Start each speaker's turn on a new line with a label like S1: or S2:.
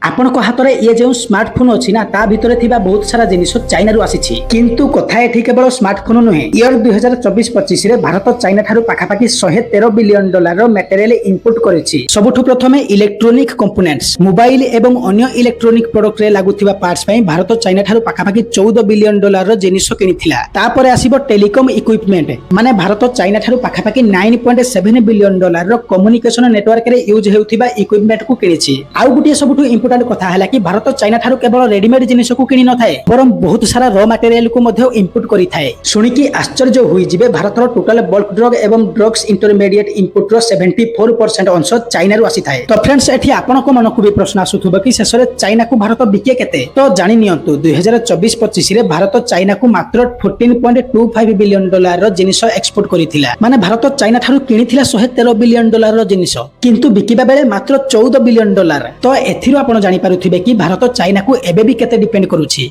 S1: ଆପଣଙ୍କ ହାତରେ ଇଏ ଯେଉଁ ସ୍ମାର୍ଟଫୋନ ଅଛି ନା ତା ଭିତରେ ଥିବା ବହୁତ ସାରା ଜିନିଷ ଚାଇନାରୁ ଆସିଛି। କିନ୍ତୁ କଥା ଏଠି କେବଳ ସ୍ମାର୍ଟଫୋନ ନୁହେଁ। ଇୟର 2024-25 ରେ ଭାରତ ଚାଇନା ଠାରୁ ପାଖାପାଖି $113 ବିଲିୟନ ମ୍ୟାଟେରିଆଲ ଇମ୍ପୋର୍ଟ କରିଛି। ସବୁଠୁ ପ୍ରଥମେ ଇଲେକ୍ଟ୍ରୋନିକ କମ୍ପୋନେଣ୍ଟସ, ମୋବାଇଲ ଏବଂ ଅନ୍ୟ ଇଲେକ୍ଟ୍ରୋନିକ ପ୍ରଡକ୍ଟରେ ଲାଗୁଥିବା ପାର୍ଟସ ପାଇଁ ଭାରତ ଚାଇନା ଠାରୁ ପାଖାପାଖି $14 ବିଲିୟନ ଜିନିଷ କିଣିଥିଲା। ତାପରେ ଆସିବ ଟେଲିକମ ଇକ୍ୱିପମେଣ୍ଟ, ମାନେ ଭାରତ ଚାଇନା ଠାରୁ ପାଖାପାଖି $9.7 ବିଲିୟନ କମ୍ୟୁନିକେସନ ନେଟୱାର୍କରେ ୟୁଜ ହେଉଥିବା ଇକ୍ୱିପମେଣ୍ଟକୁ କିଣିଛି। ଆଉ ଗୋଟିଏ ସବୁଠୁ ଇମ୍ପୋର୍ଟାଣ୍ଟ କଥା ହେଲା କି ଭାରତ ଚାଇନା ଠାରୁ କେବଳ ରେଡିମେଡ୍ ଜିନିଷକୁ କିଣି ନଥାଏ, ବରଂ ବହୁତ ସାରା ର ମ୍ୟାଟେରିଆଲକୁ ମଧ୍ୟ ଇମ୍ପୋର୍ଟ କରିଥାଏ। ଶୁଣିକି ଆଶ୍ଚର୍ଯ୍ୟ ହୋଇଯିବେ, ଭାରତର ଟୋଟାଲ ବଲ୍କ ଡ୍ରଗ ଏବଂ ଡ୍ରଗ୍ସ ଇଣ୍ଟରମିଡିଏଟ ଇମ୍ପୋର୍ଟର 74% ଅଂଶ ଚାଇନାରୁ ଆସିଥାଏ। ତ ଫ୍ରେଣ୍ଡସ୍, ଏଠି ଆପଣଙ୍କ ମନକୁ ବି ପ୍ରଶ୍ନ ଆସୁଥିବ କି ଶେଷରେ ଚାଇନାକୁ ଭାରତ ବିକେ କେତେ? ତ ଜାଣି ନିଅନ୍ତୁ, 2024-25 ରେ ଭାରତ ଚାଇନାକୁ ମାତ୍ର $14.25 ବିଲିୟନ ଜିନିଷ ଏକ୍ସପୋର୍ଟ କରିଥିଲା। ମାନେ ଭାରତ ଚାଇନା ଠାରୁ କିଣିଥିଲା $113 ବିଲିୟନ ଜିନିଷ, କିନ୍ତୁ ବିକିବା ବେଳେ ମାତ୍ର $14 ବିଲିୟନ। ତ ଏଥିରୁ ଆପଣ ଜାଣିପାରୁଥିବେ କି ଭାରତ ଚାଇନାକୁ ଏବେ ବି କେତେ ଡିପେଣ୍ଡ କରୁଛି।